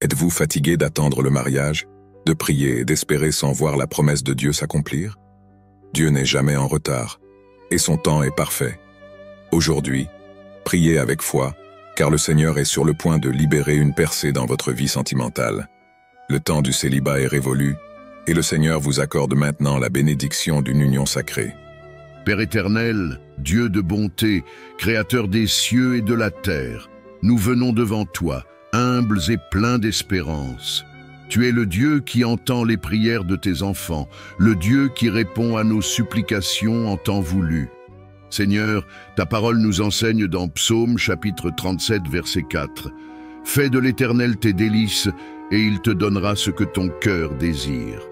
Êtes-vous fatigué d'attendre le mariage, de prier et d'espérer sans voir la promesse de Dieu s'accomplir? Dieu n'est jamais en retard, et son temps est parfait. Aujourd'hui, priez avec foi, car le Seigneur est sur le point de libérer une percée dans votre vie sentimentale. Le temps du célibat est révolu, et le Seigneur vous accorde maintenant la bénédiction d'une union sacrée. Père éternel, Dieu de bonté, Créateur des cieux et de la terre, nous venons devant toi, humbles et pleins d'espérance. Tu es le Dieu qui entend les prières de tes enfants, le Dieu qui répond à nos supplications en temps voulu. Seigneur, ta parole nous enseigne dans Psaume chapitre 37, verset 4. « Fais de l'Éternel tes délices, et il te donnera ce que ton cœur désire. »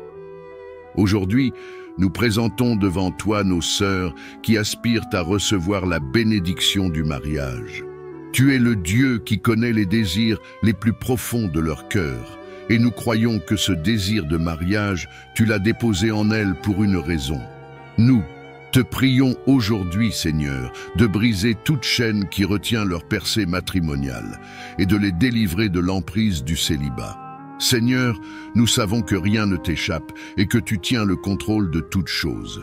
Aujourd'hui, nous présentons devant toi nos sœurs qui aspirent à recevoir la bénédiction du mariage. Tu es le Dieu qui connaît les désirs les plus profonds de leur cœur, et nous croyons que ce désir de mariage, tu l'as déposé en elles pour une raison. Nous te prions aujourd'hui, Seigneur, de briser toute chaîne qui retient leur percée matrimoniale et de les délivrer de l'emprise du célibat. Seigneur, nous savons que rien ne t'échappe et que tu tiens le contrôle de toutes choses.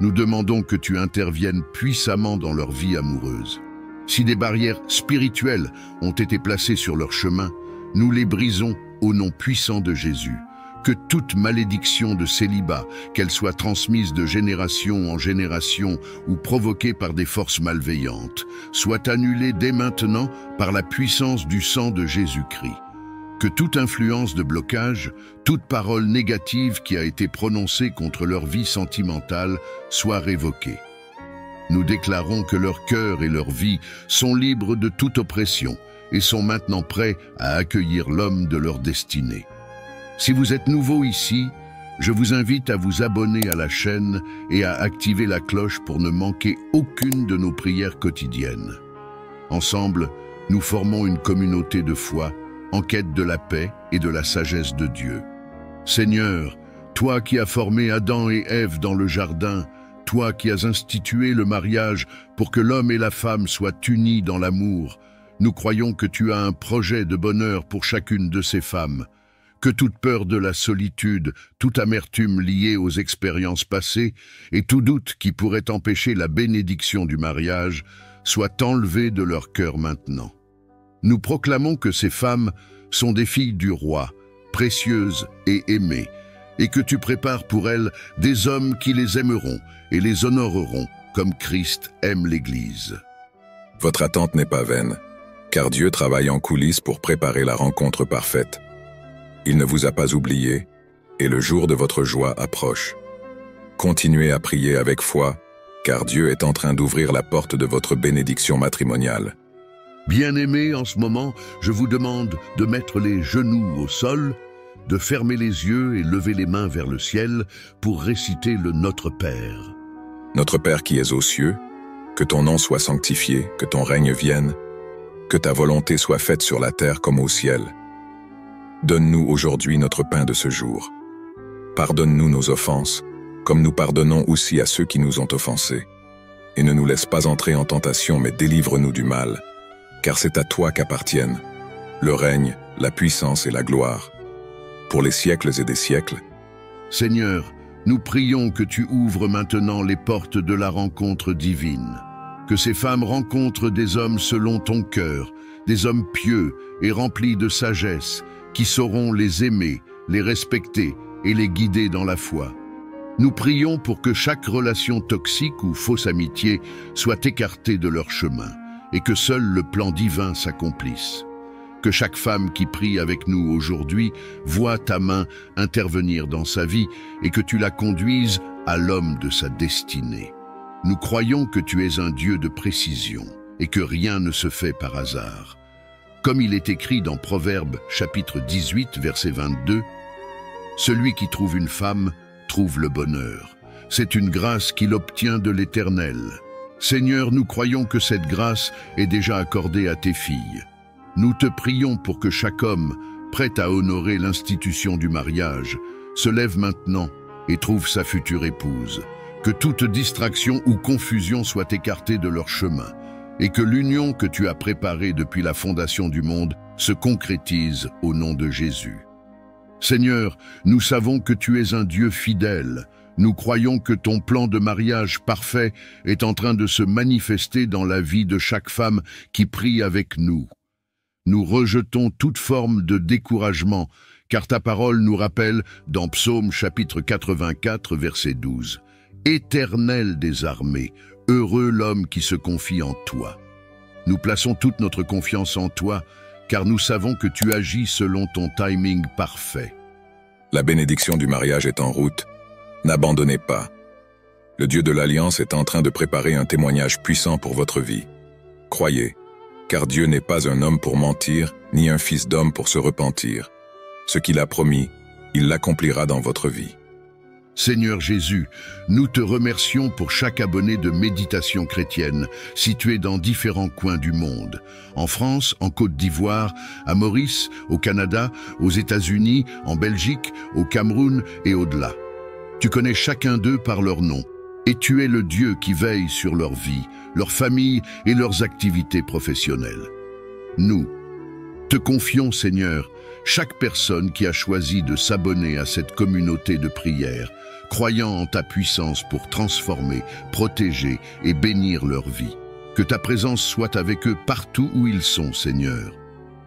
Nous demandons que tu interviennes puissamment dans leur vie amoureuse. Si des barrières spirituelles ont été placées sur leur chemin, nous les brisons au nom puissant de Jésus. Que toute malédiction de célibat, qu'elle soit transmise de génération en génération ou provoquée par des forces malveillantes, soit annulée dès maintenant par la puissance du sang de Jésus-Christ. Que toute influence de blocage, toute parole négative qui a été prononcée contre leur vie sentimentale soit révoquée. Nous déclarons que leur cœur et leur vie sont libres de toute oppression et sont maintenant prêts à accueillir l'homme de leur destinée. Si vous êtes nouveau ici, je vous invite à vous abonner à la chaîne et à activer la cloche pour ne manquer aucune de nos prières quotidiennes. Ensemble, nous formons une communauté de foi en quête de la paix et de la sagesse de Dieu. Seigneur, toi qui as formé Adam et Ève dans le jardin, toi qui as institué le mariage pour que l'homme et la femme soient unis dans l'amour, nous croyons que tu as un projet de bonheur pour chacune de ces femmes. Que toute peur de la solitude, toute amertume liée aux expériences passées et tout doute qui pourrait empêcher la bénédiction du mariage soient enlevés de leur cœur maintenant. Nous proclamons que ces femmes sont des filles du roi, précieuses et aimées, et que tu prépares pour elles des hommes qui les aimeront et les honoreront comme Christ aime l'Église. Votre attente n'est pas vaine, car Dieu travaille en coulisses pour préparer la rencontre parfaite. Il ne vous a pas oublié, et le jour de votre joie approche. Continuez à prier avec foi, car Dieu est en train d'ouvrir la porte de votre bénédiction matrimoniale. Bien-aimés, en ce moment, je vous demande de mettre les genoux au sol, de fermer les yeux et lever les mains vers le ciel pour réciter le Notre Père. Notre Père qui es aux cieux, que ton nom soit sanctifié, que ton règne vienne, que ta volonté soit faite sur la terre comme au ciel. Donne-nous aujourd'hui notre pain de ce jour. Pardonne-nous nos offenses, comme nous pardonnons aussi à ceux qui nous ont offensés. Et ne nous laisse pas entrer en tentation, mais délivre-nous du mal. Car c'est à toi qu'appartiennent le règne, la puissance et la gloire, pour les siècles et des siècles. Seigneur, nous prions que tu ouvres maintenant les portes de la rencontre divine. Que ces femmes rencontrent des hommes selon ton cœur, des hommes pieux et remplis de sagesse, qui sauront les aimer, les respecter et les guider dans la foi. Nous prions pour que chaque relation toxique ou fausse amitié soit écartée de leur chemin, et que seul le plan divin s'accomplisse. Que chaque femme qui prie avec nous aujourd'hui voie ta main intervenir dans sa vie et que tu la conduises à l'homme de sa destinée. Nous croyons que tu es un Dieu de précision et que rien ne se fait par hasard. Comme il est écrit dans Proverbes chapitre 18, verset 22, « Celui qui trouve une femme trouve le bonheur. C'est une grâce qu'il obtient de l'Éternel. » Seigneur, nous croyons que cette grâce est déjà accordée à tes filles. Nous te prions pour que chaque homme, prêt à honorer l'institution du mariage, se lève maintenant et trouve sa future épouse. Que toute distraction ou confusion soit écartée de leur chemin, et que l'union que tu as préparée depuis la fondation du monde se concrétise au nom de Jésus. Seigneur, nous savons que tu es un Dieu fidèle. Nous croyons que ton plan de mariage parfait est en train de se manifester dans la vie de chaque femme qui prie avec nous. Nous rejetons toute forme de découragement, car ta parole nous rappelle dans Psaume chapitre 84, verset 12. « Éternel des armées, heureux l'homme qui se confie en toi. » Nous plaçons toute notre confiance en toi, car nous savons que tu agis selon ton timing parfait. La bénédiction du mariage est en route. N'abandonnez pas. Le Dieu de l'Alliance est en train de préparer un témoignage puissant pour votre vie. Croyez, car Dieu n'est pas un homme pour mentir, ni un fils d'homme pour se repentir. Ce qu'il a promis, il l'accomplira dans votre vie. Seigneur Jésus, nous te remercions pour chaque abonné de Méditation chrétienne, situé dans différents coins du monde. En France, en Côte d'Ivoire, à Maurice, au Canada, aux États-Unis, en Belgique, au Cameroun et au-delà. Tu connais chacun d'eux par leur nom, et tu es le Dieu qui veille sur leur vie, leur famille et leurs activités professionnelles. Nous te confions, Seigneur, chaque personne qui a choisi de s'abonner à cette communauté de prière, croyant en ta puissance pour transformer, protéger et bénir leur vie. Que ta présence soit avec eux partout où ils sont, Seigneur.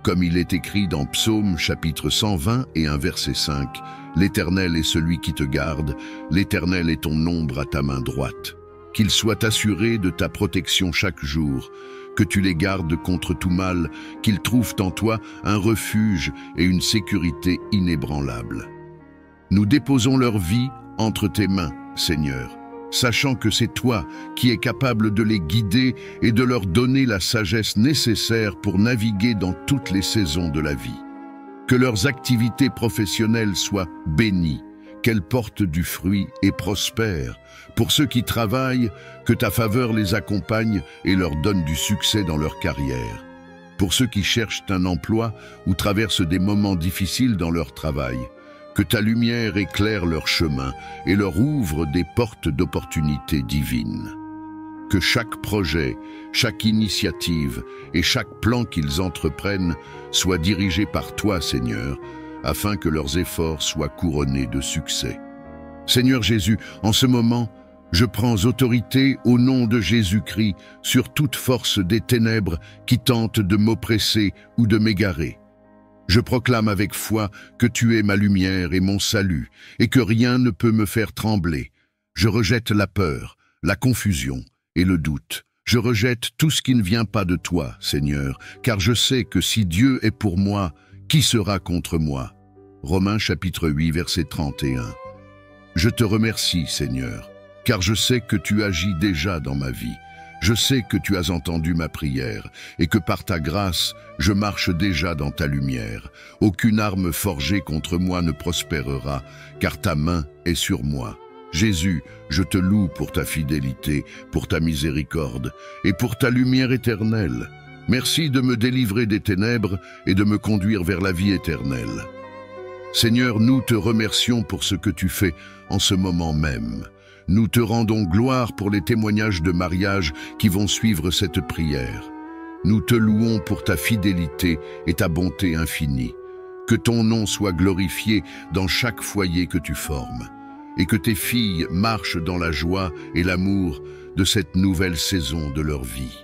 Comme il est écrit dans Psaume chapitre 120 et un verset 5, « L'Éternel est celui qui te garde, l'Éternel est ton ombre à ta main droite. » Qu'ils soient assurés de ta protection chaque jour, que tu les gardes contre tout mal, qu'ils trouvent en toi un refuge et une sécurité inébranlable. Nous déposons leur vie entre tes mains, Seigneur, sachant que c'est toi qui es capable de les guider et de leur donner la sagesse nécessaire pour naviguer dans toutes les saisons de la vie. Que leurs activités professionnelles soient bénies, qu'elles portent du fruit et prospèrent. Pour ceux qui travaillent, que ta faveur les accompagne et leur donne du succès dans leur carrière. Pour ceux qui cherchent un emploi ou traversent des moments difficiles dans leur travail, que ta lumière éclaire leur chemin et leur ouvre des portes d'opportunités divines. Que chaque projet, chaque initiative et chaque plan qu'ils entreprennent soit dirigé par toi, Seigneur, afin que leurs efforts soient couronnés de succès. Seigneur Jésus, en ce moment, je prends autorité au nom de Jésus-Christ sur toute force des ténèbres qui tentent de m'oppresser ou de m'égarer. Je proclame avec foi que tu es ma lumière et mon salut, et que rien ne peut me faire trembler. Je rejette la peur, la confusion et le doute. Je rejette tout ce qui ne vient pas de toi, Seigneur, car je sais que si Dieu est pour moi, qui sera contre moi? Romains chapitre 8, verset 31. Je te remercie, Seigneur, car je sais que tu agis déjà dans ma vie. Je sais que tu as entendu ma prière et que par ta grâce, je marche déjà dans ta lumière. Aucune arme forgée contre moi ne prospérera, car ta main est sur moi. Jésus, je te loue pour ta fidélité, pour ta miséricorde et pour ta lumière éternelle. Merci de me délivrer des ténèbres et de me conduire vers la vie éternelle. Seigneur, nous te remercions pour ce que tu fais en ce moment même. Nous te rendons gloire pour les témoignages de mariage qui vont suivre cette prière. Nous te louons pour ta fidélité et ta bonté infinie. Que ton nom soit glorifié dans chaque foyer que tu formes, et que tes filles marchent dans la joie et l'amour de cette nouvelle saison de leur vie.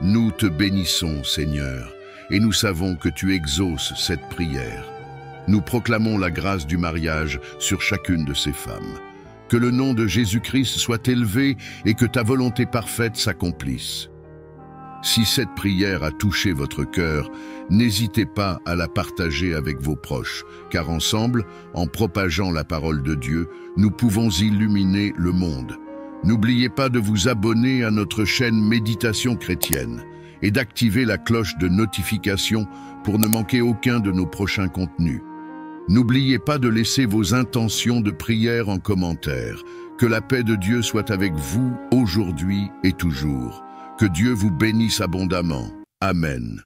Nous te bénissons, Seigneur, et nous savons que tu exauces cette prière. Nous proclamons la grâce du mariage sur chacune de ces femmes. Que le nom de Jésus-Christ soit élevé et que ta volonté parfaite s'accomplisse. Si cette prière a touché votre cœur, n'hésitez pas à la partager avec vos proches, car ensemble, en propageant la parole de Dieu, nous pouvons illuminer le monde. N'oubliez pas de vous abonner à notre chaîne Méditation chrétienne et d'activer la cloche de notification pour ne manquer aucun de nos prochains contenus. N'oubliez pas de laisser vos intentions de prière en commentaire. Que la paix de Dieu soit avec vous aujourd'hui et toujours. Que Dieu vous bénisse abondamment. Amen.